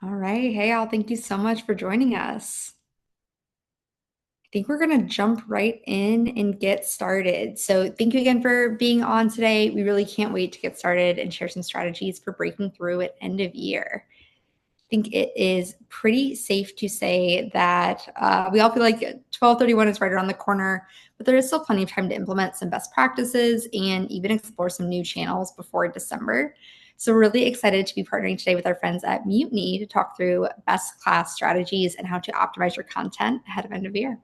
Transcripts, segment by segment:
All right. Hey, all. Thank you so much for joining us. I think we're going to jump right in and get started. So, thank you again for being on today. We really can't wait to get started and share some strategies for breaking through at end of year. I think it is pretty safe to say that we all feel like 12/31 is right around the corner, but there is still plenty of time to implement some best practices and even explore some new channels before December. So we're really excited to be partnering today with our friends at Mutiny to talk through best class strategies and how to optimize your content ahead of end of year.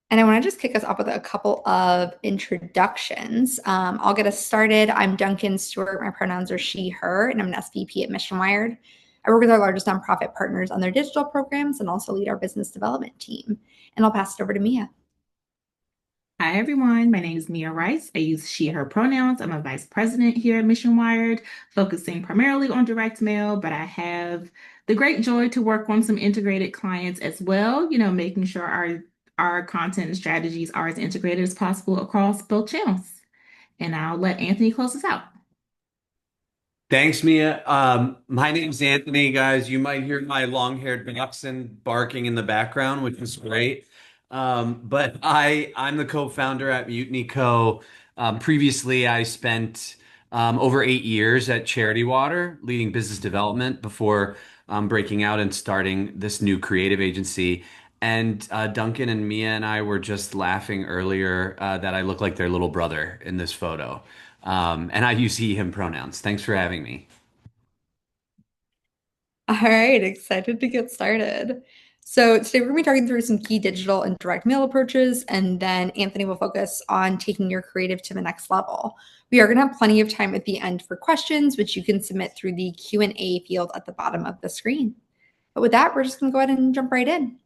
And I want to just kick us off with a couple of introductions. I'll get us started. I'm Duncan Stewart. My pronouns are she, her, and I'm an SVP at MissionWired. I work with our largest nonprofit partners on their digital programs and also lead our business development team. And I'll pass it over to Mia. Hi, everyone. My name is Mia Rice. I use she, her pronouns. I'm a vice president here at MissionWired, focusing primarily on direct mail, but I have the great joy to work on some integrated clients as well, making sure our content and strategies are as integrated as possible across both channels. And I'll let Anthony close us out. Thanks, Mia. My name's Anthony, guys. You might hear my long-haired dachshund barking in the background, which is great. But I'm the co-founder at Mutiny Co. Previously, I spent over 8 years at Charity Water, leading business development before breaking out and starting this new creative agency. And Duncan and Mia and I were just laughing earlier that I look like their little brother in this photo. And I use he, him pronouns. Thanks for having me. All right, excited to get started. So today we're going to be talking through some key digital and direct mail approaches, and then Anthony will focus on taking your creative to the next level. We are going to have plenty of time at the end for questions, which you can submit through the Q&A field at the bottom of the screen. But with that, we're just going to go ahead and jump right in.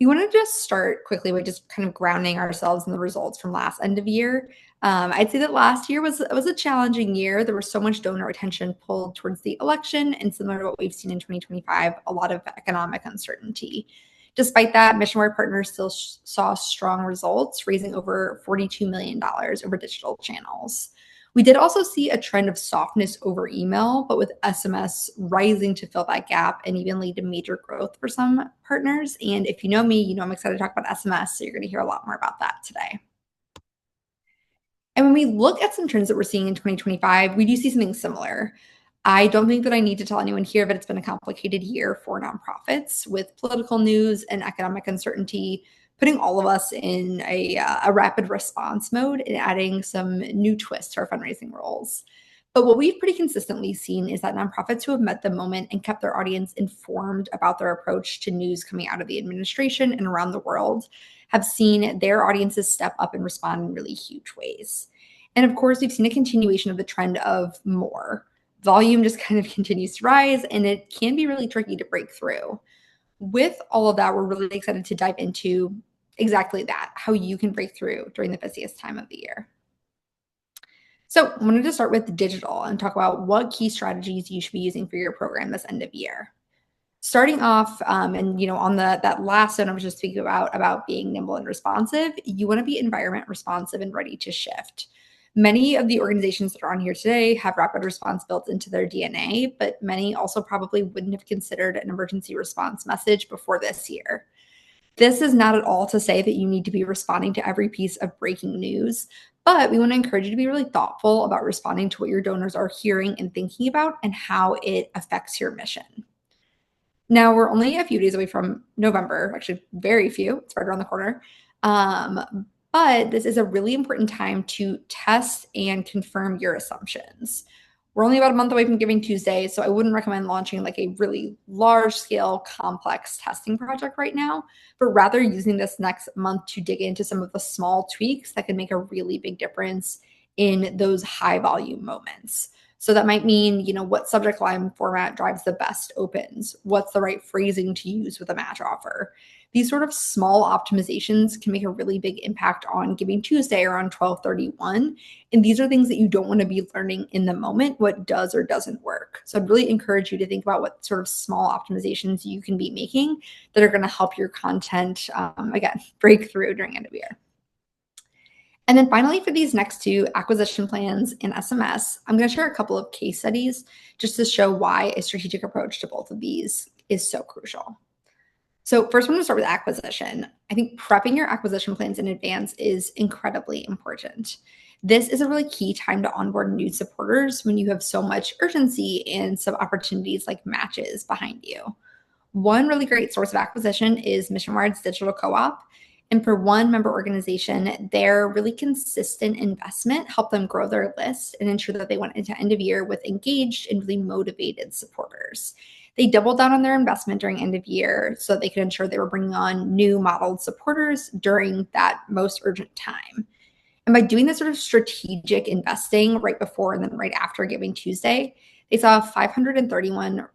We want to just start quickly by just kind of grounding ourselves in the results from last end of year. I'd say that last year was a challenging year. There was so much donor attention pulled towards the election, and similar to what we've seen in 2025, a lot of economic uncertainty. Despite that, MissionWired partners still saw strong results, raising over $42 million over digital channels. We did also see a trend of softness over email, but with SMS rising to fill that gap and even lead to major growth for some partners. And if you know me, you know I'm excited to talk about SMS, so you're going to hear a lot more about that today. And when we look at some trends that we're seeing in 2025, we do see something similar. I don't think that I need to tell anyone here that it's been a complicated year for nonprofits with political news and economic uncertainty, putting all of us in a rapid response mode and adding some new twists to our fundraising roles. But what we've pretty consistently seen is that nonprofits who have met the moment and kept their audience informed about their approach to news coming out of the administration and around the world have seen their audiences step up and respond in really huge ways. And of course, we've seen a continuation of the trend of more. Volume just kind of continues to rise, and it can be really tricky to break through. With all of that, we're really excited to dive into exactly that, how you can break through during the busiest time of the year. So I wanted to start with digital and talk about what key strategies you should be using for your program this end of year. Starting off, and on that last note I was just speaking about being nimble and responsive, you want to be environment responsive and ready to shift. Many of the organizations that are on here today have rapid response built into their DNA, but many also probably wouldn't have considered an emergency response message before this year. This is not at all to say that you need to be responding to every piece of breaking news, but we want to encourage you to be really thoughtful about responding to what your donors are hearing and thinking about and how it affects your mission. Now, we're only a few days away from November, actually, very few. It's right around the corner. But this is a really important time to test and confirm your assumptions. We're only about a month away from Giving Tuesday, so I wouldn't recommend launching like a really large scale, complex testing project right now, but rather using this next month to dig into some of the small tweaks that can make a really big difference in those high volume moments. So that might mean, what subject line format drives the best opens? What's the right phrasing to use with a match offer? These sort of small optimizations can make a really big impact on Giving Tuesday or on 12/31. And these are things that you don't want to be learning in the moment, what does or doesn't work. So I'd really encourage you to think about what sort of small optimizations you can be making that are going to help your content, again, break through during end of year. And then finally, for these next two, acquisition plans and SMS, I'm going to share a couple of case studies just to show why a strategic approach to both of these is so crucial. So first, I'm going to start with acquisition. I think prepping your acquisition plans in advance is incredibly important. This is a really key time to onboard new supporters when you have so much urgency and some opportunities like matches behind you. One really great source of acquisition is MissionWired's digital co-op. And for one member organization, their really consistent investment helped them grow their list and ensure that they went into end of year with engaged and really motivated supporters. They doubled down on their investment during end of year so they could ensure they were bringing on new modeled supporters during that most urgent time. And by doing this sort of strategic investing right before and then right after Giving Tuesday, they saw a 531%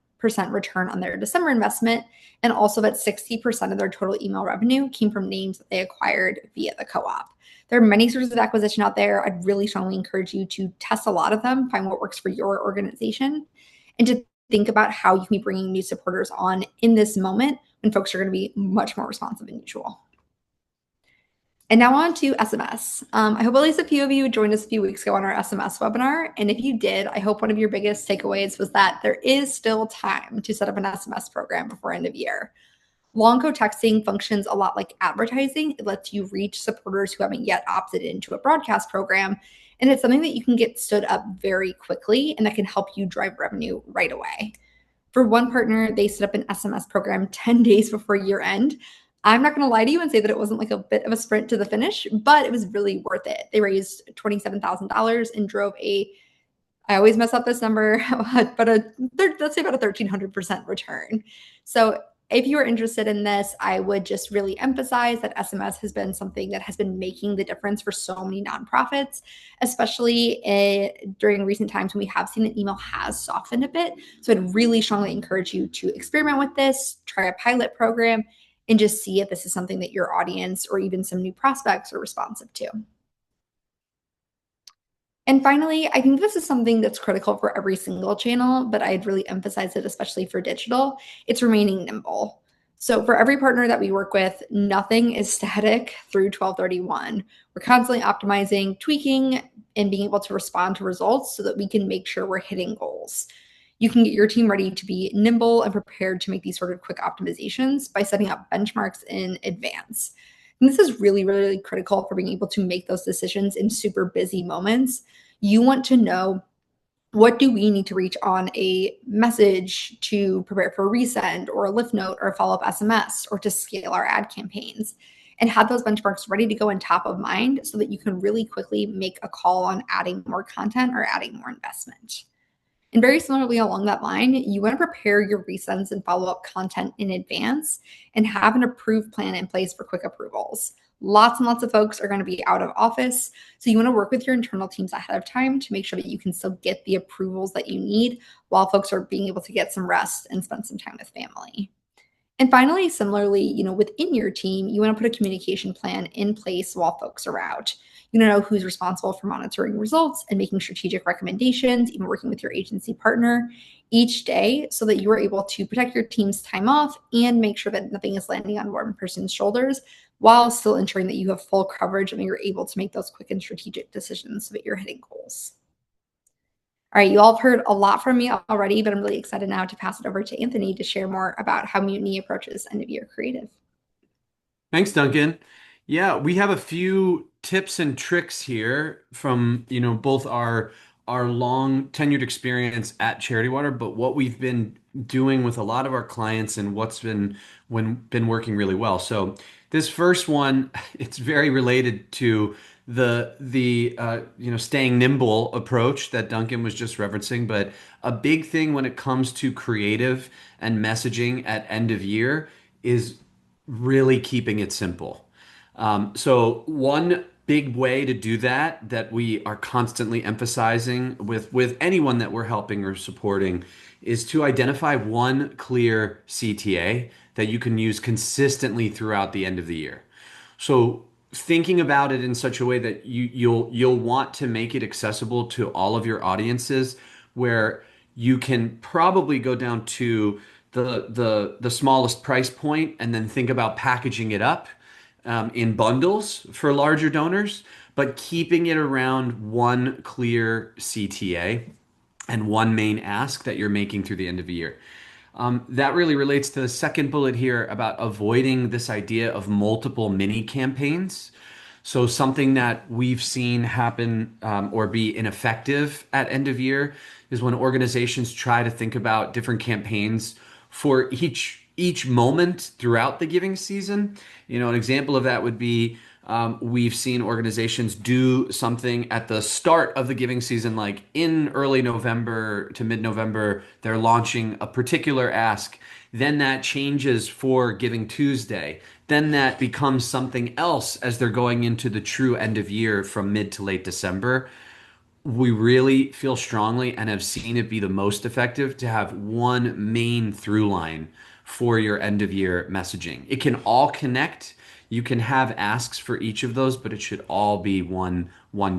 return on their December investment, and also that 60% of their total email revenue came from names that they acquired via the co-op. There are many sources of acquisition out there. I'd really strongly encourage you to test a lot of them, find what works for your organization, and to think about how you can be bringing new supporters on in this moment when folks are going to be much more responsive than usual. And now on to SMS. I hope at least a few of you joined us a few weeks ago on our SMS webinar. And if you did, I hope one of your biggest takeaways was that there is still time to set up an SMS program before end of year. Long code texting functions a lot like advertising. It lets you reach supporters who haven't yet opted into a broadcast program. And it's something that you can get stood up very quickly and that can help you drive revenue right away. For one partner, they set up an SMS program 10 days before year end. I'm not going to lie to you and say that it wasn't like a bit of a sprint to the finish, but it was really worth it. They raised $27,000 and drove I always mess up this number, but let's say about a 1,300% return. So if you are interested in this, I would just really emphasize that SMS has been something that has been making the difference for so many nonprofits, especially during recent times when we have seen that email has softened a bit. So I'd really strongly encourage you to experiment with this, try a pilot program, and just see if this is something that your audience or even some new prospects are responsive to. And finally, I think this is something that's critical for every single channel, but I'd really emphasize it, especially for digital. It's remaining nimble. So for every partner that we work with, nothing is static through 12/31. We're constantly optimizing, tweaking, and being able to respond to results so that we can make sure we're hitting goals. You can get your team ready to be nimble and prepared to make these sort of quick optimizations by setting up benchmarks in advance. And this is really, really critical for being able to make those decisions in super busy moments. You want to know, what do we need to reach on a message to prepare for a resend or a lift note or a follow-up SMS or to scale our ad campaigns, and have those benchmarks ready to go and top of mind so that you can really quickly make a call on adding more content or adding more investment. And very similarly along that line, you want to prepare your resends and follow-up content in advance and have an approved plan in place for quick approvals. Lots and lots of folks are going to be out of office, so you want to work with your internal teams ahead of time to make sure that you can still get the approvals that you need while folks are being able to get some rest and spend some time with family. And finally, similarly, within your team, you want to put a communication plan in place while folks are out. You know who's responsible for monitoring results and making strategic recommendations, even working with your agency partner each day so that you are able to protect your team's time off and make sure that nothing is landing on one person's shoulders while still ensuring that you have full coverage and you're able to make those quick and strategic decisions so that you're hitting goals. All right, you all have heard a lot from me already, but I'm really excited now to pass it over to Anthony to share more about how Mutiny approaches end of year creative. Thanks, Duncan. Yeah, we have a few tips and tricks here from, both our long tenured experience at Charity Water, but what we've been doing with a lot of our clients and what's been working really well. So this first one, it's very related to the staying nimble approach that Duncan was just referencing, but a big thing when it comes to creative and messaging at end of year is really keeping it simple. So one big way to do that we are constantly emphasizing with anyone that we're helping or supporting is to identify one clear CTA that you can use consistently throughout the end of the year. So thinking about it in such a way that you'll want to make it accessible to all of your audiences, where you can probably go down to the smallest price point and then think about packaging it up in bundles for larger donors, but keeping it around one clear CTA and one main ask that you're making through the end of the year. That really relates to the second bullet here about avoiding this idea of multiple mini campaigns. So something that we've seen happen or be ineffective at end of year is when organizations try to think about different campaigns for each moment throughout the giving season. An example of that would be we've seen organizations do something at the start of the giving season, like in early November to mid-November, they're launching a particular ask. Then that changes for Giving Tuesday. Then that becomes something else as they're going into the true end of year from mid to late December. We really feel strongly and have seen it be the most effective to have one main through line for your end of year messaging. It can all connect. You can have asks for each of those, but it should all be one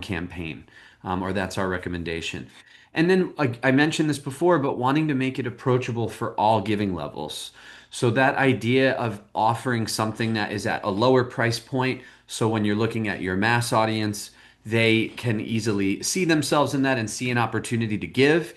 campaign, or that's our recommendation. And then I mentioned this before, but wanting to make it approachable for all giving levels. So that idea of offering something that is at a lower price point, so when you're looking at your mass audience, they can easily see themselves in that and see an opportunity to give,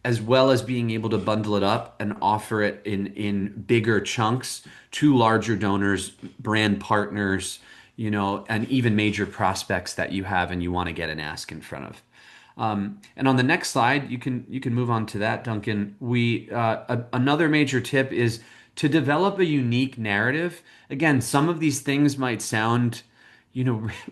as well as being able to bundle it up and offer it in bigger chunks to larger donors, brand partners, and even major prospects that you have and you want to get an ask in front of. And on the next slide, you can move on to that, Duncan. Another major tip is to develop a unique narrative. Again, some of these things might sound,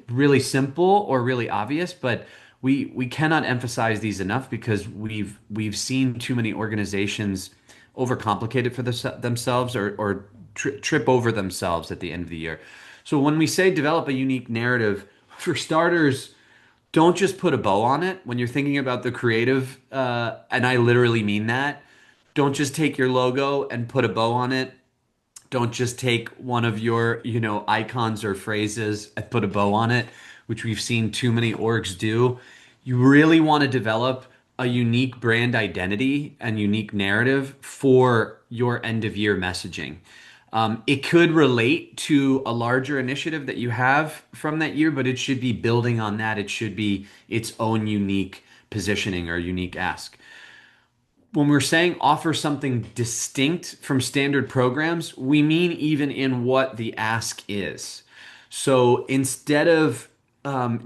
really simple or really obvious, but we cannot emphasize these enough because we've seen too many organizations overcomplicate it for themselves or trip over themselves at the end of the year. So when we say develop a unique narrative, for starters, don't just put a bow on it when you're thinking about the creative, and I literally mean that. Don't just take your logo and put a bow on it. Don't just take one of your, icons or phrases and put a bow on it, which we've seen too many orgs do. You really want to develop a unique brand identity and unique narrative for your end of year messaging. It could relate to a larger initiative that you have from that year, but it should be building on that. It should be its own unique positioning or unique ask. When we're saying offer something distinct from standard programs, we mean even in what the ask is. So instead of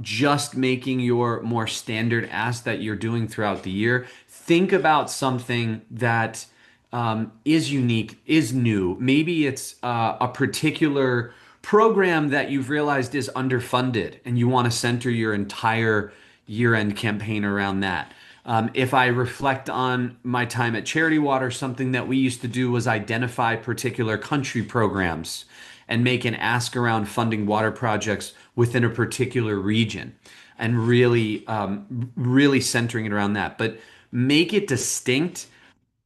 just making your more standard ask that you're doing throughout the year, think about something that is unique, is new. Maybe it's a particular program that you've realized is underfunded and you want to center your entire year-end campaign around that. If I reflect on my time at Charity Water, something that we used to do was identify particular country programs and make an ask around funding water projects within a particular region and really centering it around that. But make it distinct.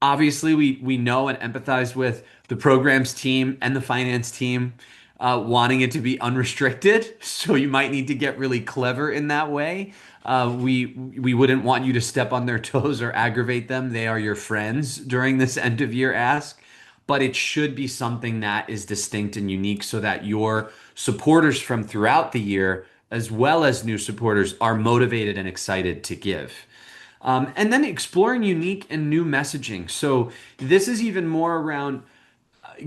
Obviously, we know and empathize with the programs team and the finance team wanting it to be unrestricted. So you might need to get really clever in that way. We wouldn't want you to step on their toes or aggravate them. They are your friends during this end of year ask. But it should be something that is distinct and unique so that your supporters from throughout the year, as well as new supporters, are motivated and excited to give. And then exploring unique and new messaging. So this is even more around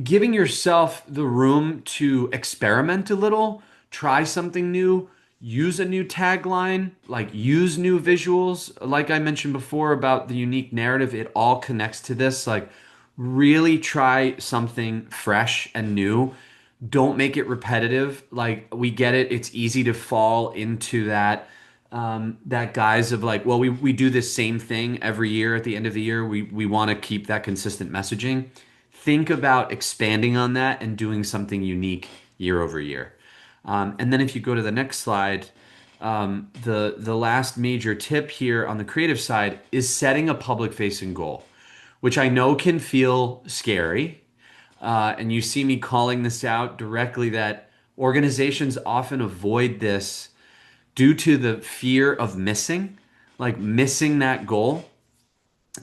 giving yourself the room to experiment a little, try something new, use a new tagline, like use new visuals. Like I mentioned before about the unique narrative, it all connects to this. Like really try something fresh and new. Don't make it repetitive. Like we get it. It's easy to fall into that guise of like, well, we do this same thing every year at the end of the year. We want to keep that consistent messaging. Think about expanding on that and doing something unique year over year. And then if you go to the next slide, the last major tip here on the creative side is setting a public facing goal, which I know can feel scary. And you see me calling this out directly that organizations often avoid this due to the fear of like missing that goal.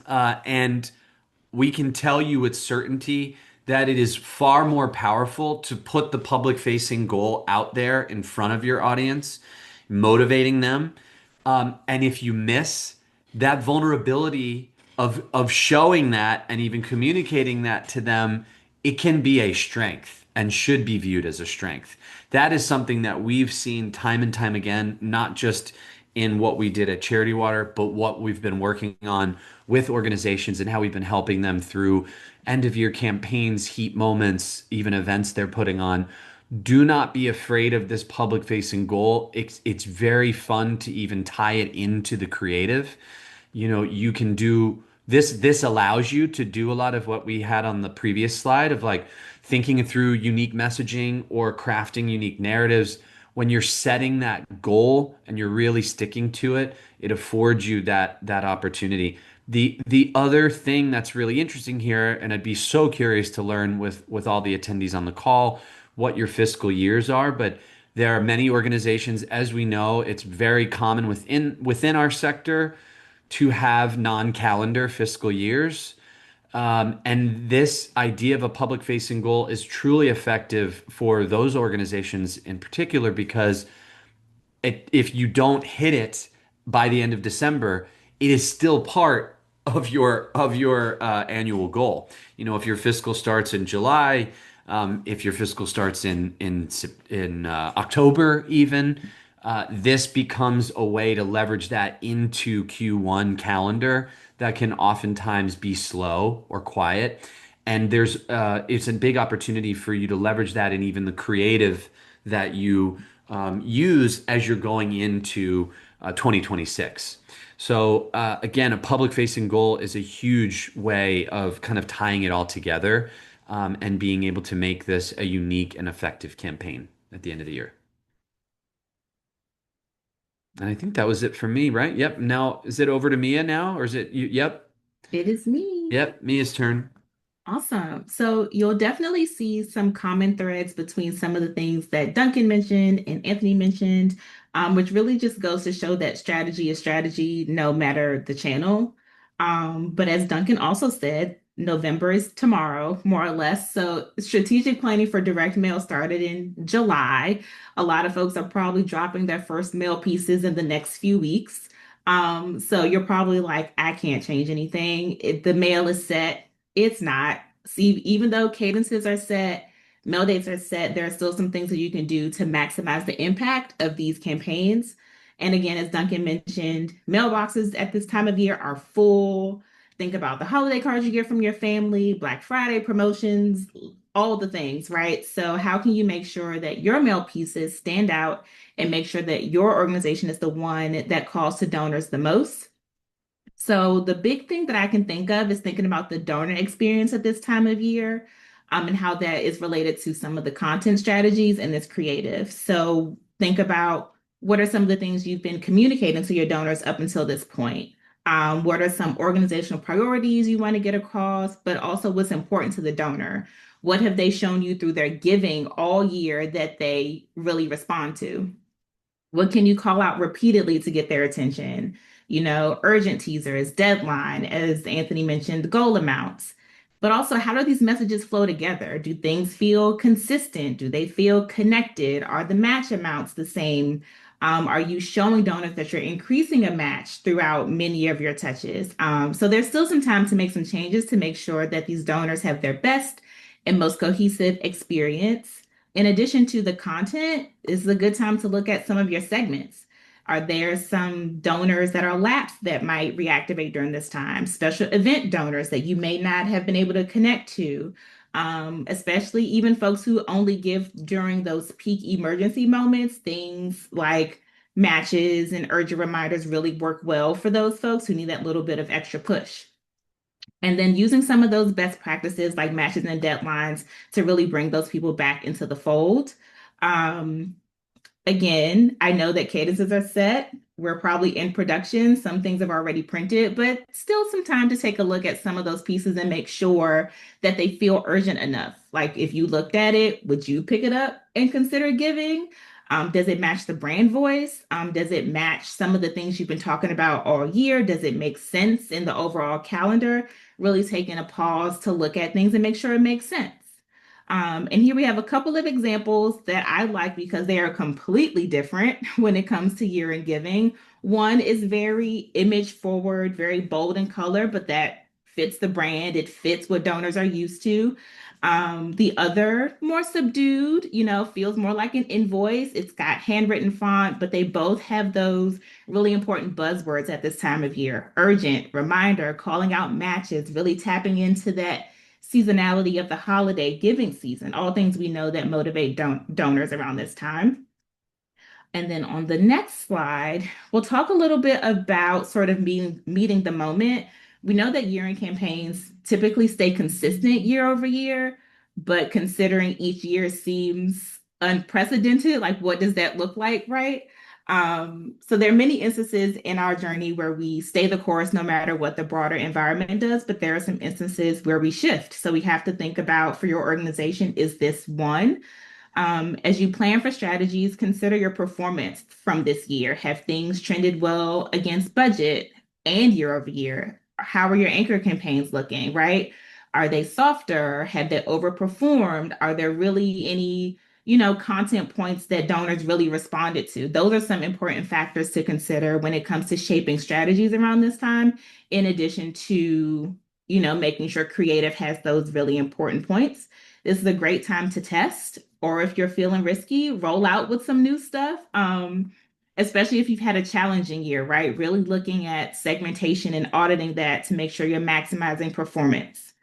And we can tell you with certainty that it is far more powerful to put the public facing goal out there in front of your audience. motivating them. And if you miss that vulnerability of showing that and even communicating that to them, it can be a strength and should be viewed as a strength. That is something that we've seen time and time again, not just in what we did at Charity Water, but what we've been working on with organizations and how we've been helping them through end of year campaigns, heat moments, even events they're putting on. Do not be afraid of this public facing goal. It's very fun to even tie it into the creative. You know, you can do this allows you to do a lot of what we had on the previous slide of like thinking through unique messaging or crafting unique narratives. When you're setting that goal and you're really sticking to it, it affords you that opportunity. The other thing that's really interesting here, and I'd be so curious to learn with all the attendees on the call, what your fiscal years are, but there are many organizations, as we know, it's very common within our sector to have non-calendar fiscal years. And this idea of a public facing goal is truly effective for those organizations in particular because if you don't hit it by the end of December, it is still part of your annual goal. You know, if your fiscal starts in July, if your fiscal starts in October, even this becomes a way to leverage that into Q1 calendar that can oftentimes be slow or quiet. And it's a big opportunity for you to leverage that in even the creative that you use as you're going into 2026. So again, a public facing goal is a huge way of kind of tying it all together and being able to make this a unique and effective campaign at the end of the year. And I think that was it for me, right? Yep. Now, is it over to Mia now, or is it you? Yep. It is me. Yep. Mia's turn. Awesome. So you'll definitely see some common threads between some of the things that Duncan mentioned and Anthony mentioned, which really just goes to show that strategy is strategy no matter the channel. But as Duncan also said, November is tomorrow, more or less. So strategic planning for direct mail started in July. A lot of folks are probably dropping their first mail pieces in the next few weeks. So you're probably like, I can't change anything. The mail is set. It's not. See, even though cadences are set, mail dates are set, there are still some things that you can do to maximize the impact of these campaigns. And again, as Duncan mentioned, mailboxes at this time of year are full. Think about the holiday cards you get from your family, Black Friday promotions, all the things, right? So, how can you make sure that your mail pieces stand out and make sure that your organization is the one that calls to donors the most? So the big thing that I can think of is thinking about the donor experience at this time of year, and how that is related to some of the content strategies and this creative. So think about what are some of the things you've been communicating to your donors up until this point? What are some organizational priorities you want to get across, but also what's important to the donor? What have they shown you through their giving all year that they really respond to? What can you call out repeatedly to get their attention? You know, urgent teasers, deadline, as Anthony mentioned, goal amounts. But also, how do these messages flow together? Do things feel consistent? Do they feel connected? Are the match amounts the same? Are you showing donors that you're increasing a match throughout many of your touches? So there's still some time to make some changes to make sure that these donors have their best and most cohesive experience. In addition to the content, this is a good time to look at some of your segments. Are there some donors that are lapsed that might reactivate during this time? Special event donors that you may not have been able to connect to, especially even folks who only give during those peak emergency moments. Things like matches and urgent reminders really work well for those folks who need that little bit of extra push. And then using some of those best practices like matches and deadlines to really bring those people back into the fold. Again, I know that cadences are set. We're probably in production. Some things have already printed, but still some time to take a look at some of those pieces and make sure that they feel urgent enough. Like if you looked at it, would you pick it up and consider giving? Does it match the brand voice? Does it match some of the things you've been talking about all year? Does it make sense in the overall calendar? Really taking a pause to look at things and make sure it makes sense. And here we have a couple of examples that I like because they are completely different when it comes to year-end giving. One is very image forward, very bold in color, but that fits the brand. It fits what donors are used to. The other, more subdued, feels more like an invoice. It's got handwritten font, but they both have those really important buzzwords at this time of year: urgent, reminder, calling out matches, really tapping into that seasonality of the holiday giving season, all things we know that motivate donors around this time. And then on the next slide, we'll talk a little bit about sort of meeting the moment. We know that year-end campaigns typically stay consistent year over year, but considering each year seems unprecedented, like what does that look like, right? So there are many instances in our journey where we stay the course no matter what the broader environment does, but there are some instances where we shift. So we have to think about, for your organization, is this one? As you plan for strategies, consider your performance from this year. Have things trended well against budget and year over year? How are your anchor campaigns looking, right? Are they softer? Have they overperformed? Are there really any, content points that donors really responded to? Those are some important factors to consider when it comes to shaping strategies around this time, in addition to, making sure creative has those really important points. This is a great time to test, or if you're feeling risky, roll out with some new stuff. Especially if you've had a challenging year, right? Really looking at segmentation and auditing that to make sure you're maximizing performance.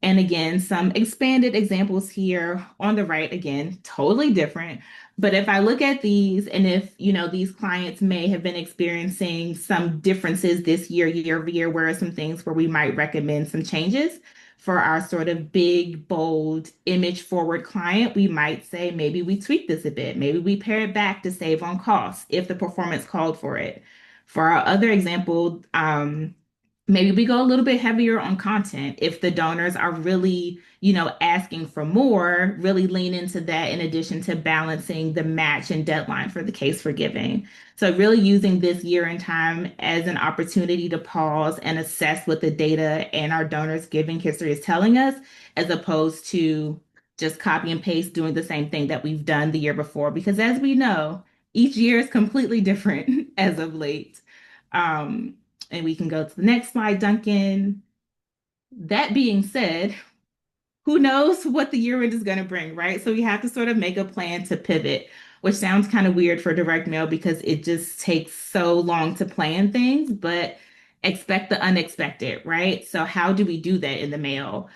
And again, some expanded examples here on the right, again, totally different. But if I look at these, and if, these clients may have been experiencing some differences this year, year over year, where are some things where we might recommend some changes? For our sort of big, bold, image forward client, we might say maybe we tweak this a bit. Maybe we pare it back to save on costs if the performance called for it. For our other example, maybe we go a little bit heavier on content. If the donors are really, asking for more, really lean into that in addition to balancing the match and deadline for the case for giving. So really using this year in time as an opportunity to pause and assess what the data and our donors' giving history is telling us, as opposed to just copy and paste doing the same thing that we've done the year before. Because as we know, each year is completely different as of late. And we can go to the next slide, Duncan. That being said, who knows what the year end is going to bring, right? So we have to sort of make a plan to pivot, which sounds kind of weird for direct mail because it just takes so long to plan things, but expect the unexpected, right? So how do we do that in the mail?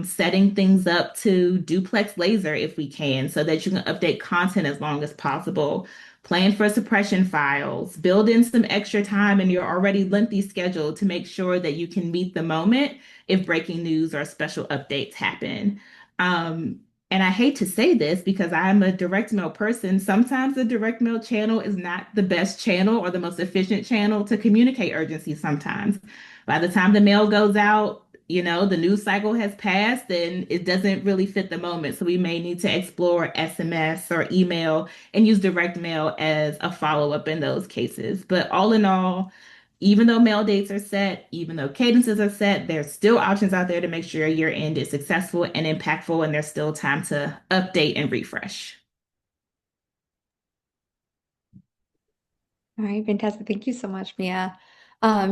Setting things up to duplex laser if we can, so that you can update content as long as possible. Plan for suppression files, build in some extra time in your already lengthy schedule to make sure that you can meet the moment if breaking news or special updates happen. And I hate to say this because I'm a direct mail person. Sometimes the direct mail channel is not the best channel or the most efficient channel to communicate urgency sometimes. By the time the mail goes out, the news cycle has passed and it doesn't really fit the moment. So we may need to explore SMS or email and use direct mail as a follow-up in those cases. But all in all, even though mail dates are set, even though cadences are set, there's still options out there to make sure your end is successful and impactful, and there's still time to update and refresh. All right, fantastic. Thank you so much, Mia.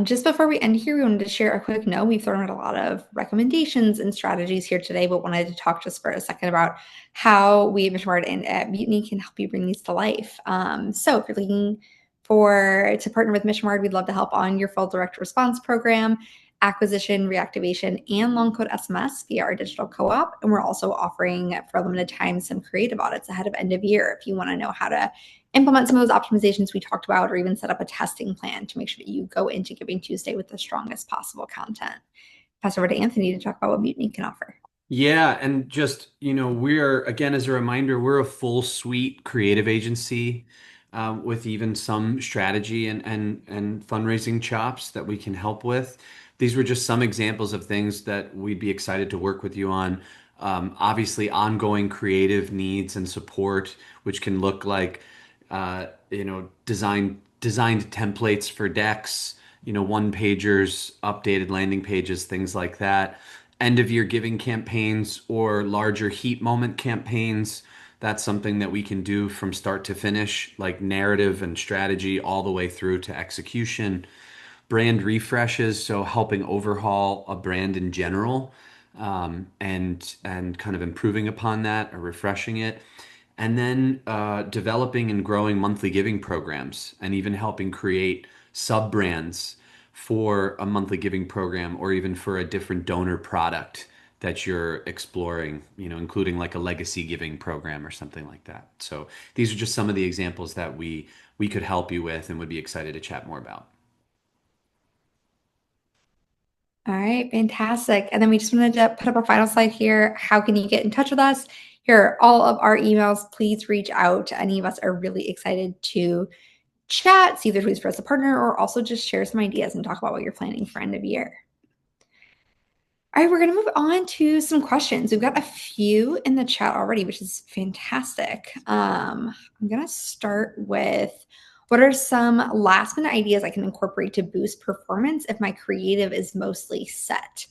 Just before we end here, we wanted to share a quick note. We've thrown out a lot of recommendations and strategies here today, but wanted to talk just for a second about how we at MissionWired and at Mutiny can help you bring these to life. So if you're looking to partner with MissionWired, we'd love to help on your full direct response program, acquisition, reactivation, and long code SMS via our digital co-op. And we're also offering for a limited time some creative audits ahead of end of year if you want to know how to implement some of those optimizations we talked about, or even set up a testing plan to make sure that you go into Giving Tuesday with the strongest possible content. Pass over to Anthony to talk about what Mutiny can offer. Yeah, and just, we're, again, as a reminder, we're a full suite creative agency with even some strategy and fundraising chops that we can help with. These were just some examples of things that we'd be excited to work with you on. Obviously, ongoing creative needs and support, which can look like, designed templates for decks, one pagers, updated landing pages, things like that. end of year giving campaigns or larger heat moment campaigns. That's something that we can do from start to finish, like narrative and strategy all the way through to execution. Brand refreshes, so helping overhaul a brand in general, and kind of improving upon that or refreshing it. And then developing and growing monthly giving programs and even helping create sub brands for a monthly giving program or even for a different donor product that you're exploring, including like a legacy giving program or something like that. So these are just some of the examples that we could help you with and would be excited to chat more about. All right, fantastic. And then we just wanted to put up a final slide here. How can you get in touch with us? Here are all of our emails. Please reach out. Any of us are really excited to chat, see if there's ways for us to partner, or also just share some ideas and talk about what you're planning for end of year. All right, we're going to move on to some questions. We've got a few in the chat already, which is fantastic. I'm going to start with, what are some last minute ideas I can incorporate to boost performance if my creative is mostly set?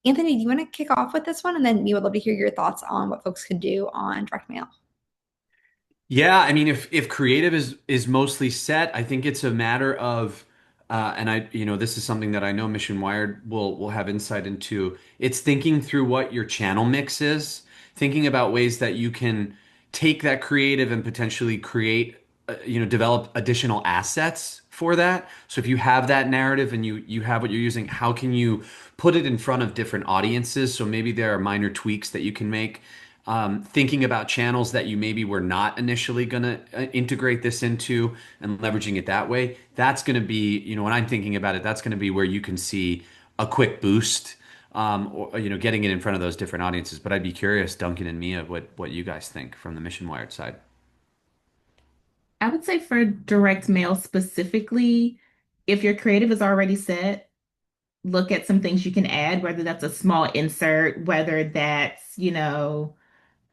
Anthony, do you want to kick off with this one? And then we would love to hear your thoughts on what folks can do on direct mail. Yeah, I mean, if creative is mostly set, I think it's a matter of, and this is something that I know Mission Wired will have insight into. It's thinking through what your channel mix is, thinking about ways that you can take that creative and potentially create, develop additional assets for that. So if you have that narrative and you have what you're using, how can you put it in front of different audiences? So maybe there are minor tweaks that you can make. Thinking about channels that you maybe were not initially going to integrate this into and leveraging it that way. That's going to be, when I'm thinking about it, that's going to be where you can see a quick boost, or, getting it in front of those different audiences. But I'd be curious, Duncan and Mia, what you guys think from the Mission Wired side. I would say for direct mail specifically, if your creative is already set, look at some things you can add, whether that's a small insert, whether that's,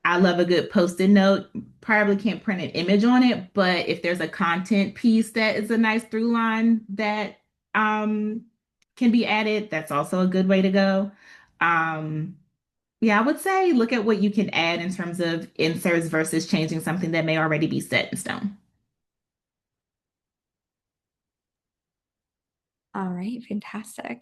I love a good post-it note. Probably can't print an image on it, but if there's a content piece that is a nice through line that can be added, that's also a good way to go. Yeah, I would say look at what you can add in terms of inserts versus changing something that may already be set in stone. All right, fantastic.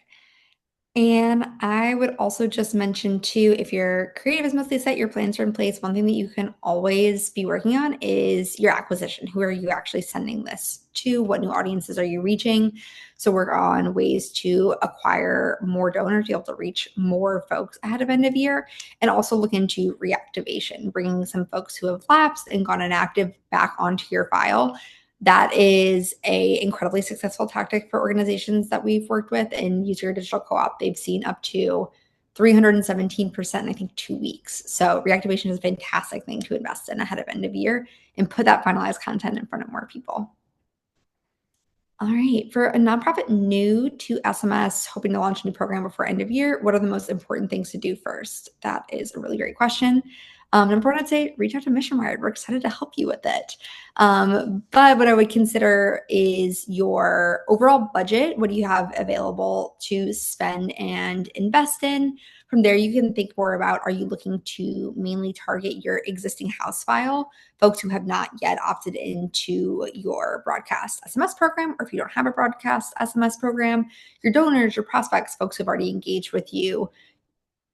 And I would also just mention too, if your creative is mostly set, your plans are in place, one thing that you can always be working on is your acquisition. Who are you actually sending this to? What new audiences are you reaching? So work on ways to acquire more donors, be able to reach more folks ahead of end of year, and also look into reactivation, bringing some folks who have lapsed and gone inactive back onto your file. That is a incredibly successful tactic for organizations that we've worked with and Use Your Digital Co-op. They've seen up to 317% in, I think, 2 weeks. So reactivation is a fantastic thing to invest in ahead of end of year and put that finalized content in front of more people. All right, for a nonprofit new to SMS, hoping to launch a new program before end of year, what are the most important things to do first? That is a really great question. Number one, I'd say reach out to MissionWired. We're excited to help you with it. But what I would consider is your overall budget. What do you have available to spend and invest in? From there, you can think more about, are you looking to mainly target your existing house file, folks who have not yet opted into your broadcast SMS program, or if you don't have a broadcast SMS program, your donors, your prospects, folks who have already engaged with you,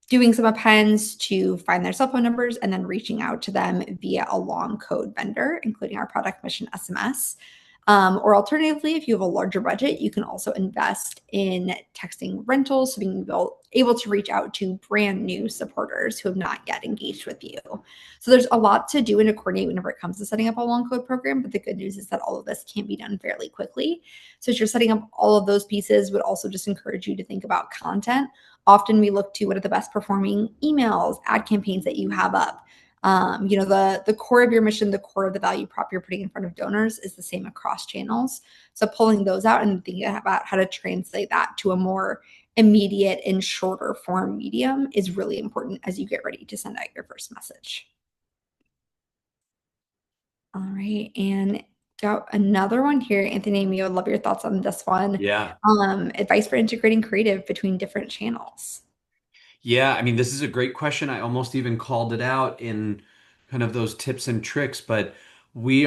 doing some appends to find their cell phone numbers and then reaching out to them via a long code vendor, including our product Mission SMS. Or alternatively, if you have a larger budget, you can also invest in texting rentals, so being able to reach out to brand new supporters who have not yet engaged with you. So there's a lot to do and to coordinate whenever it comes to setting up a long code program, but the good news is that all of this can be done fairly quickly. So as you're setting up all of those pieces, would also just encourage you to think about content. Often we look to what are the best performing emails, ad campaigns that you have up. The core of your mission, the core of the value prop you're putting in front of donors is the same across channels. So pulling those out and thinking about how to translate that to a more immediate and shorter form medium is really important as you get ready to send out your first message. All right. And got another one here. Anthony, I would love your thoughts on this one. Yeah. Advice for integrating creative between different channels. Yeah, I mean, this is a great question. I almost even called it out in kind of those tips and tricks, but we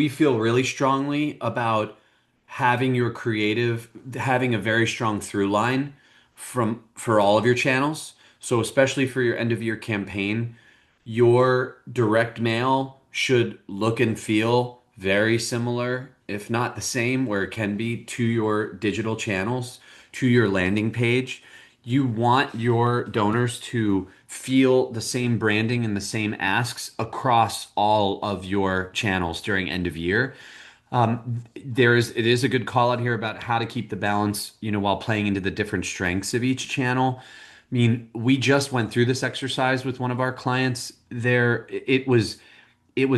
feel really strongly about having your creative, having a very strong through line for all of your channels. So especially for your end of year campaign, your direct mail should look and feel very similar, if not the same, where it can be, to your digital channels, to your landing page. You want your donors to feel the same branding and the same asks across all of your channels during end of year. It is a good call out here about how to keep the balance, while playing into the different strengths of each channel. I mean, we just went through this exercise with one of our clients. It was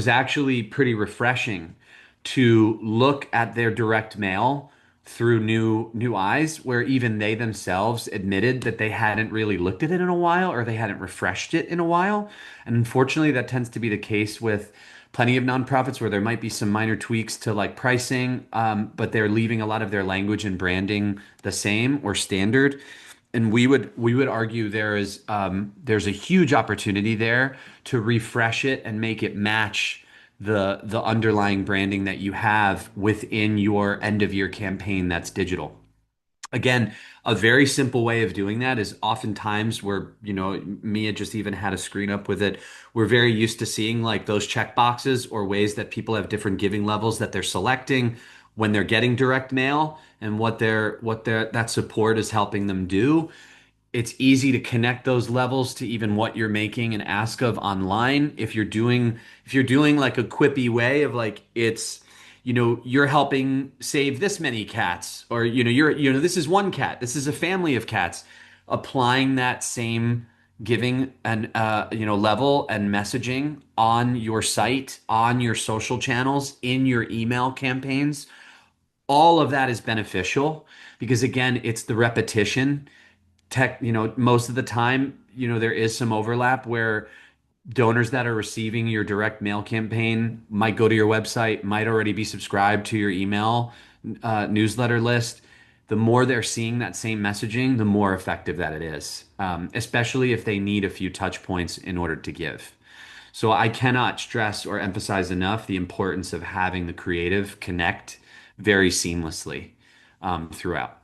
actually pretty refreshing to look at their direct mail through new eyes, where even they themselves admitted that they hadn't really looked at it in a while, or they hadn't refreshed it in a while. And unfortunately, that tends to be the case with plenty of nonprofits, where there might be some minor tweaks to like pricing, but they're leaving a lot of their language and branding the same or standard. And we would argue there's a huge opportunity there to refresh it and make it match the underlying branding that you have within your end of year campaign that's digital. Again, a very simple way of doing that is oftentimes where, Mia just even had a screen up with it. We're very used to seeing like those check boxes or ways that people have different giving levels that they're selecting when they're getting direct mail, and what their that support is helping them do. It's easy to connect those levels to even what you're making an ask of online. If you're doing like a quippy way of like, it's, you're helping save this many cats, or this is one cat, this is a family of cats. Applying that same giving and level and messaging on your site, on your social channels, in your email campaigns, all of that is beneficial, because again, it's the repetition. Most of the time, there is some overlap where donors that are receiving your direct mail campaign might go to your website, might already be subscribed to your email newsletter list. The more they're seeing that same messaging, the more effective that it is, especially if they need a few touch points in order to give. So I cannot stress or emphasize enough the importance of having the creative connect very seamlessly throughout.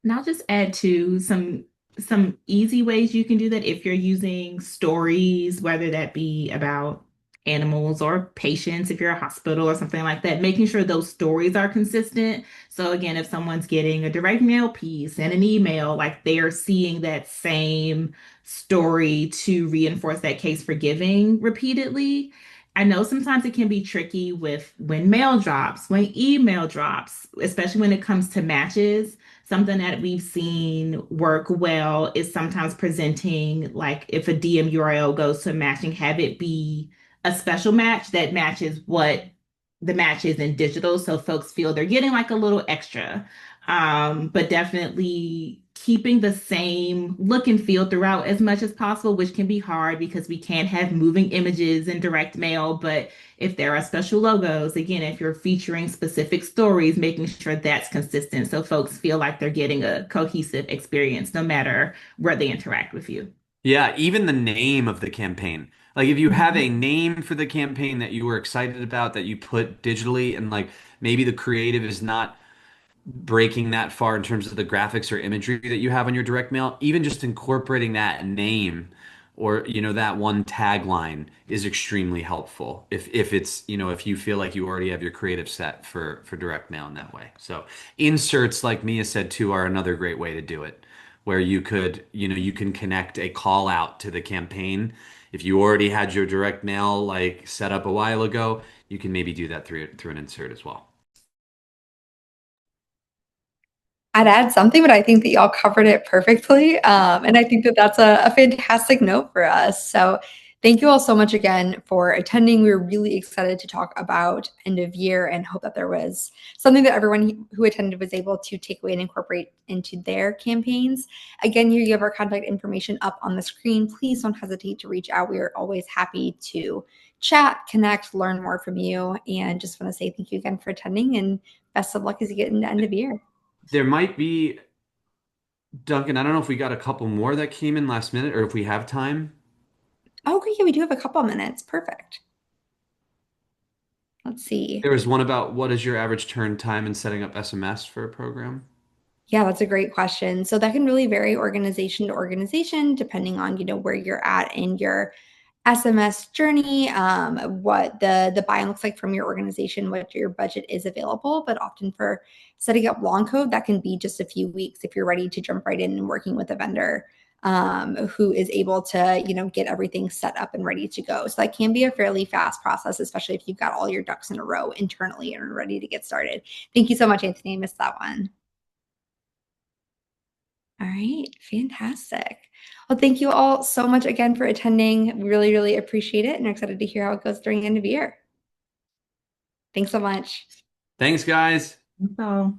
And I'll just add to some easy ways you can do that if you're using stories, whether that be about animals or patients, if you're a hospital or something like that, making sure those stories are consistent. So again, if someone's getting a direct mail piece and an email, like they are seeing that same story to reinforce that case for giving repeatedly. I know sometimes it can be tricky with when mail drops, when email drops, especially when it comes to matches. Something that we've seen work well is sometimes presenting, like if a DM URL goes to matching, have it be a special match that matches what the match is in digital. So folks feel they're getting like a little extra. But definitely keeping the same look and feel throughout as much as possible, which can be hard because we can't have moving images in direct mail. But if there are special logos, again, if you're featuring specific stories, making sure that's consistent so folks feel like they're getting a cohesive experience no matter where they interact with you. Yeah, even the name of the campaign. Like if you have a Mhm. name for the campaign that you were excited about that you put digitally, and like maybe the creative is not breaking that far in terms of the graphics or imagery that you have on your direct mail, even just incorporating that name, or that one tagline is extremely helpful if it's, if you feel like you already have your creative set for direct mail in that way. So inserts, like Mia said too, are another great way to do it, where you can connect a call out to the campaign. If you already had your direct mail like set up a while ago, you can maybe do that through an insert as well. I'd add something, but I think that y'all covered it perfectly. And I think that that's a fantastic note for us. So thank you all so much again for attending. We were really excited to talk about end of year and hope that there was something that everyone who attended was able to take away and incorporate into their campaigns. Again, here you have our contact information up on the screen. Please don't hesitate to reach out. We are always happy to chat, connect, learn more from you. And just want to say thank you again for attending, and best of luck as you get into end of year. There might be Duncan, I don't know if we got a couple more that came in last minute or if we have time. Okay, yeah, we do have a couple minutes. Perfect. Let's see. There was one about what is your average turn time in setting up SMS for a program? Yeah, that's a great question. So that can really vary organization to organization, depending on, where you're at in your SMS journey, what the buy-in looks like from your organization, what your budget is available. But often for setting up long code, that can be just a few weeks if you're ready to jump right in and working with a vendor who is able to, get everything set up and ready to go. So that can be a fairly fast process, especially if you've got all your ducks in a row internally and are ready to get started. Thank you so much, Anthony. I missed that one. All right, fantastic. Well, thank you all so much again for attending. We really, really appreciate it and are excited to hear how it goes during the end of year. Thanks so much. Thanks, guys. So